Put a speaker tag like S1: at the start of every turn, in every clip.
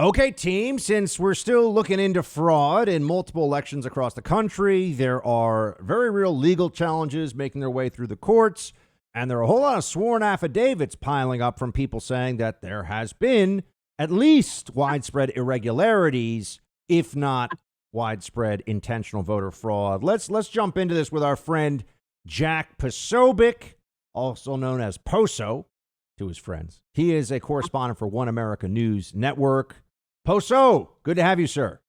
S1: Okay, team, since we're still looking into fraud in multiple elections across the country, there are very real legal challenges making their way through the courts, and there are a whole lot of sworn affidavits piling up from people saying that there has been at least widespread irregularities, if not widespread intentional voter fraud. Let's jump into this with our friend Jack Posobiec, also known as Poso to his friends. He is a correspondent for One America News Network. Poso, good to have you, sir.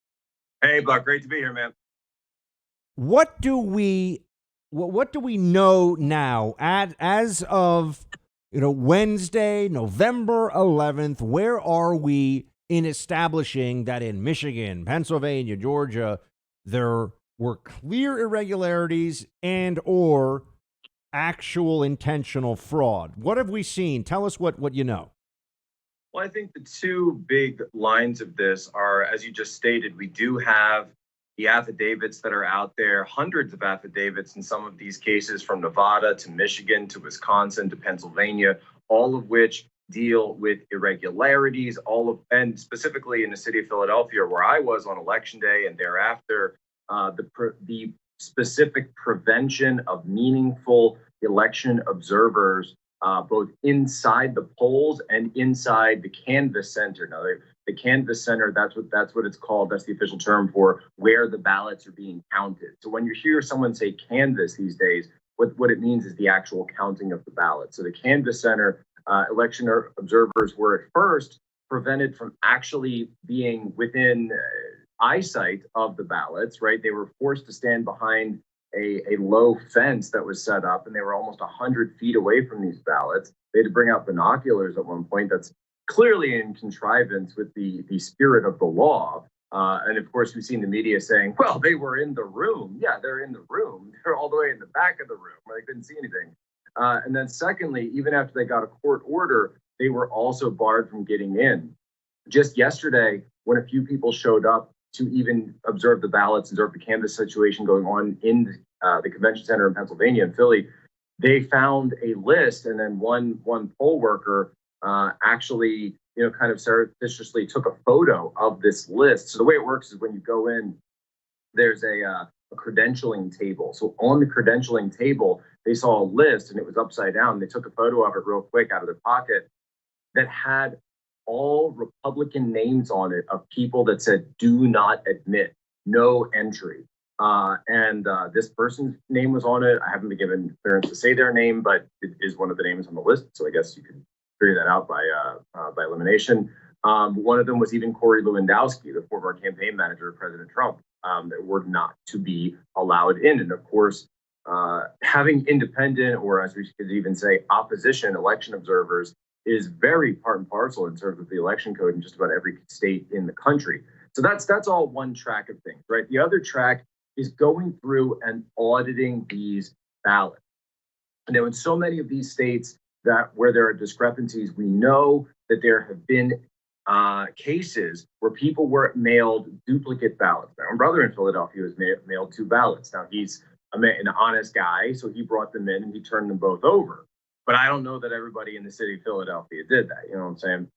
S2: Hey, Buck, great to be here, man.
S1: What do we know now as of Wednesday, November 11th? Where are we in establishing that in Michigan, Pennsylvania, Georgia, there were clear irregularities and or actual intentional fraud? What have we seen? Tell us what you know.
S2: Well, I think the two big lines of this are, as you just stated, we do have the affidavits that are out there, hundreds of affidavits in some of these cases from Nevada to Michigan to Wisconsin to Pennsylvania, all of which deal with irregularities, and specifically in the city of Philadelphia, where I was on election day and thereafter, the specific prevention of meaningful election observers, both inside the polls and inside the canvass center. Now, the canvass center, that's what it's called. That's the official term for where the ballots are being counted. So when you hear someone say canvass these days, what it means is the actual counting of the ballots. So the canvass center, election observers were at first prevented from actually being within eyesight of the ballots, right? They were forced to stand behind a low fence that was set up, and they were almost 100 feet away from these ballots. They had to bring out binoculars at one point. That's clearly in contrivance with the spirit of the law. And of course, we've seen the media saying, well, they were in the room. Yeah, they're in the room. They're all the way in the back of the room where they couldn't see anything. And then secondly, even after they got a court order, they were also barred from getting in. Just yesterday, when a few people showed up to even observe the ballots, observe the canvass situation going on in the convention center in Pennsylvania and Philly, they found a list, and then one poll worker actually, kind of surreptitiously took a photo of this list. So the way it works is when you go in, there's a credentialing table. So on the credentialing table, they saw a list, and it was upside down. They took a photo of it real quick out of their pocket that had all Republican names on it of people that said, do not admit, no entry. And this person's name was on it. I haven't been given clearance to say their name, but it is one of the names on the list. So I guess you could figure that out by elimination. One of them was even Corey Lewandowski, the former campaign manager of President Trump, that were not to be allowed in. And of course, having independent, or as we could even say, opposition election observers is very part and parcel in terms of the election code in just about every state in the country. So that's all one track of things, right? The other track is going through and auditing these ballots. Now, in so many of these states where there are discrepancies, we know that there have been cases where people were mailed duplicate ballots. My own brother in Philadelphia was mailed 2 ballots. Now, he's an honest guy, so he brought them in and he turned them both over. But I don't know that everybody in the city of Philadelphia did that. You know what I'm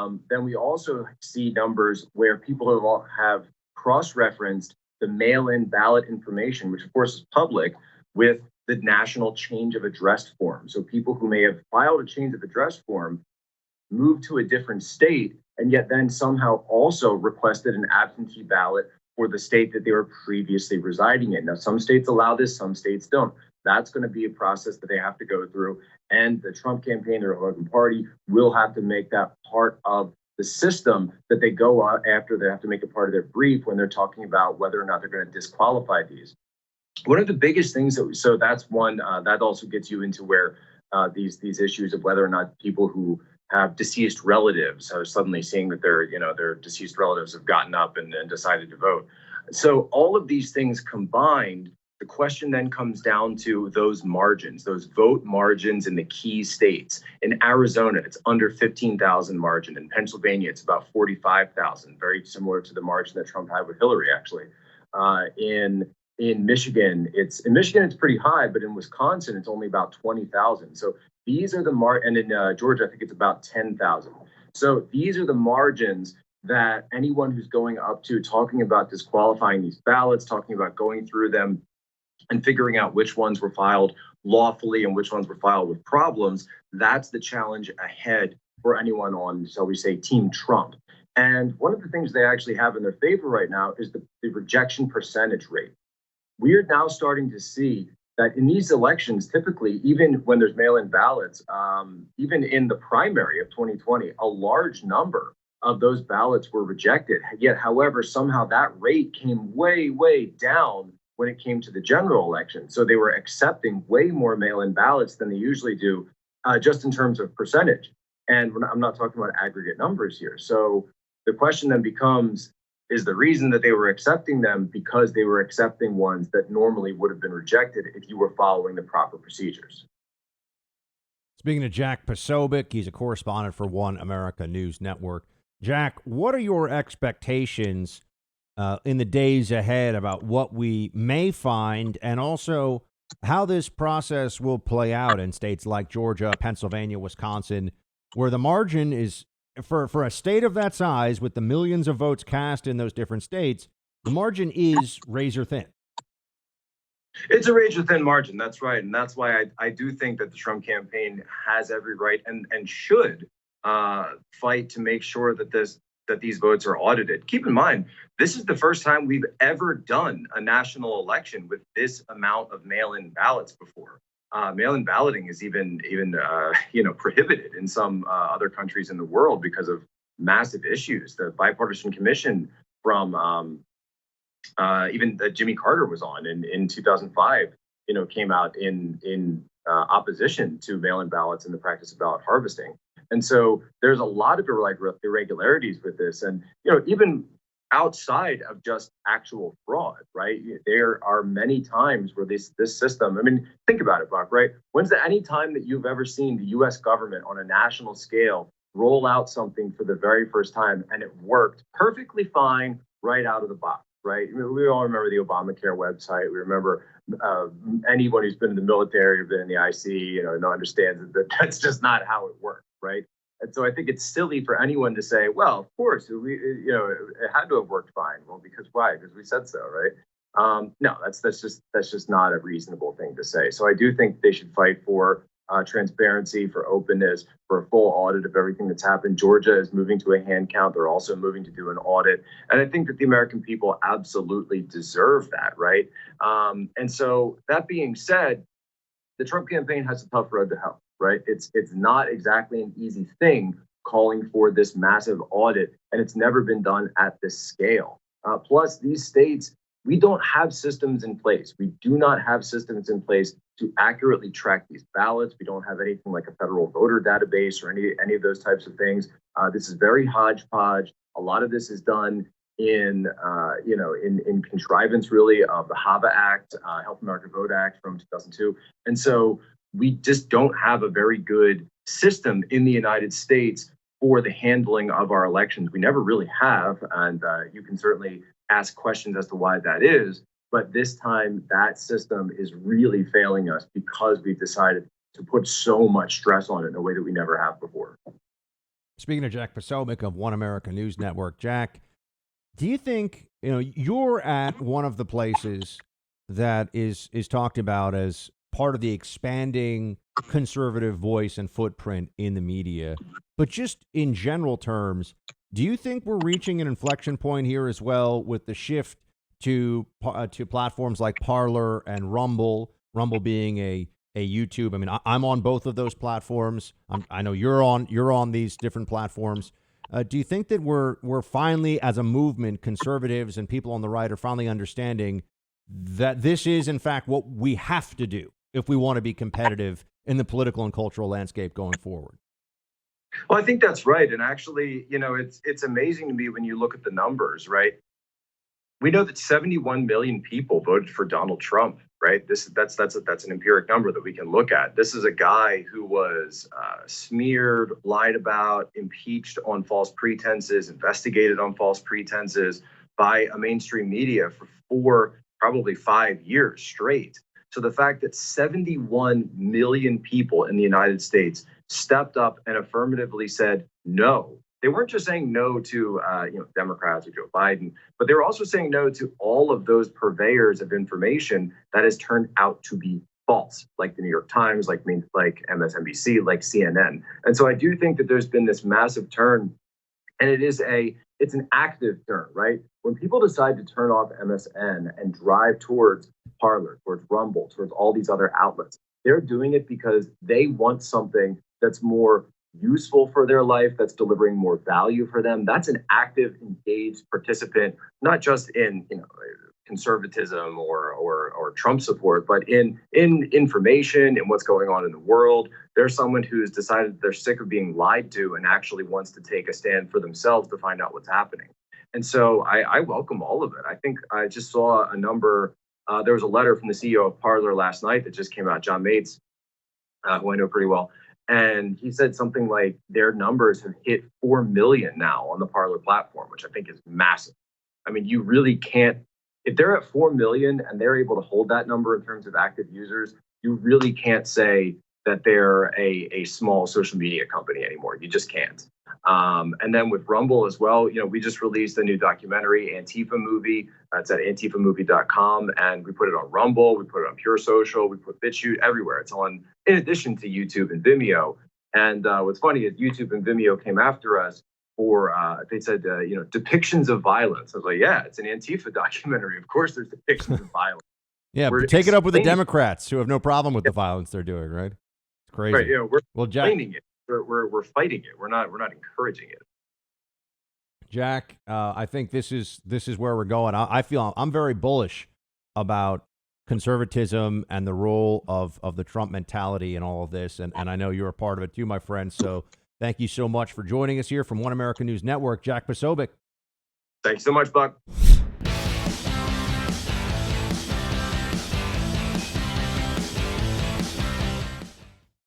S2: saying? Then we also see numbers where people have cross-referenced the mail-in ballot information, which of course is public, with the national change of address form. So people who may have filed a change of address form moved to a different state and yet then somehow also requested an absentee ballot for the state that they were previously residing in. Now, some states allow this, some states don't. That's going to be a process that they have to go through. And the Trump campaign, the Republican Party, will have to make that part of the system that they go after. They have to make it part of their brief when they're talking about whether or not they're going to disqualify these. One of the biggest things so that's one that also gets you into where these issues of whether or not people who have deceased relatives are suddenly seeing that their deceased relatives have gotten up and decided to vote. So all of these things combined, the question then comes down to those margins, those vote margins in the key states. In Arizona, it's under 15,000 margin. In Pennsylvania, it's about 45,000, very similar to the margin that Trump had with Hillary, actually. In Michigan, it's pretty high, but in Wisconsin, it's only about 20,000. So these are the and in Georgia, I think it's about 10,000. So these are the margins that anyone who's going up to talking about disqualifying these ballots, talking about going through them and figuring out which ones were filed lawfully and which ones were filed with problems, that's the challenge ahead for anyone on, shall we say, Team Trump. And one of the things they actually have in their favor right now is the rejection percentage rate. We are now starting to see that in these elections, typically, even when there's mail in ballots, even in the primary of 2020, a large number of those ballots were rejected. Yet, however, somehow that rate came way, way down when it came to the general election. So they were accepting way more mail in ballots than they usually do, just in terms of percentage. And I'm not talking about aggregate numbers here. So the question then becomes, is the reason that they were accepting them because they were accepting ones that normally would have been rejected if you were following the proper procedures?
S1: Speaking to Jack Posobiec, he's a correspondent for One America News Network. Jack, what are your expectations in the days ahead about what we may find, and also how this process will play out in states like Georgia, Pennsylvania, Wisconsin, where the margin is, for a state of that size, with the millions of votes cast in those different states, the margin is razor thin.
S2: It's a razor thin margin. That's right. And that's why I do think that the Trump campaign has every right and should fight to make sure that these votes are audited. Keep in mind, this is the first time we've ever done a national election with this amount of mail-in ballots before. Mail-in balloting is even prohibited in some other countries in the world because of massive issues. The bipartisan commission from even that Jimmy Carter was on in 2005, came out in opposition to mail-in ballots and the practice of ballot harvesting. And so there's a lot of irregularities with this, and even outside of just actual fraud, right? There are many times where this system. I mean, think about it, Buck. Right? When's any time that you've ever seen the U.S. government on a national scale roll out something for the very first time and it worked perfectly fine right out of the box? Right? I mean, we all remember the Obamacare website. We remember anyone who's been in the military or been in the IC, understands that that's just not how it works, right? And so I think it's silly for anyone to say, well, of course, it had to have worked fine. Well, because why? Because we said so, right? No, that's just not a reasonable thing to say. So I do think they should fight for transparency, for openness, for a full audit of everything that's happened. Georgia is moving to a hand count. They're also moving to do an audit. And I think that the American people absolutely deserve that, right? And so that being said, the Trump campaign has a tough road to hoe, right? It's not exactly an easy thing calling for this massive audit, and it's never been done at this scale. Plus, these states, we don't have systems in place. We do not have systems in place to accurately track these ballots. We don't have anything like a federal voter database or any of those types of things. This is very hodgepodge. A lot of this is done in contrivance, really, of the HAVA Act, Help America Vote Act from 2002. And so we just don't have a very good system in the United States for the handling of our elections. We never really have, and you can certainly ask questions as to why that is. But this time, that system is really failing us because we've decided to put so much stress on it in a way that we never have before.
S1: Speaking of Jack Posobiec of One America News Network, Jack, do you think you're at one of the places that is talked about as part of the expanding conservative voice and footprint in the media, but just in general terms, do you think we're reaching an inflection point here as well with the shift to platforms like Parler and Rumble? Rumble being a YouTube. I mean, I'm on both of those platforms. I know you're on these different platforms. Do you think that we're finally, as a movement, conservatives and people on the right are finally understanding that this is, in fact, what we have to do if we want to be competitive in the political and cultural landscape going forward?
S2: Well, I think that's right. And actually, it's amazing to me when you look at the numbers, right? We know that 71 million people voted for Donald Trump, right? That's an empiric number that we can look at. This is a guy who was smeared, lied about, impeached on false pretenses, investigated on false pretenses by a mainstream media for probably 5 years straight. So the fact that 71 million people in the United States stepped up and affirmatively said, no, they weren't just saying no to Democrats or Joe Biden, but they were also saying no to all of those purveyors of information that has turned out to be false, like the New York Times, like MSNBC, like CNN. And so I do think that there's been this massive turn, and it's an active turn, right? When people decide to turn off MSN and drive towards Parler, towards Rumble, towards all these other outlets, they're doing it because they want something that's more useful for their life, that's delivering more value for them. That's an active, engaged participant, not just in conservatism or Trump support, but in information and what's going on in the world. There's someone who's decided they're sick of being lied to and actually wants to take a stand for themselves to find out what's happening. And so I welcome all of it. I think I just saw a number. There was a letter from the CEO of Parler last night that just came out, John Mates, who I know pretty well. And he said something like their numbers have hit 4 million now on the Parler platform, which I think is massive. I mean, you really can't, if they're at 4 million and they're able to hold that number in terms of active users, you really can't say that they're a small social media company anymore. You just can't. And then with Rumble as well, we just released a new documentary, Antifa movie. It's at antifamovie.com, and we put it on Rumble, we put it on Pure Social, we put BitChute, everywhere. It's on, in addition to YouTube and Vimeo. And what's funny is YouTube and Vimeo came after us for, they said, depictions of violence. I was like, yeah, it's an Antifa documentary. Of course there's depictions of violence.
S1: Yeah, but take it up with the Democrats who have no problem with the violence they're doing, right? It's crazy.
S2: Right, we're explaining it. We're fighting it. We're not encouraging it.
S1: Jack, I think this is where we're going. I feel I'm very bullish about conservatism and the role of the Trump mentality in all of this. And I know you're a part of it too, my friend. So thank you so much for joining us here from One American News Network. Jack Posobiec.
S2: Thanks so much, Buck.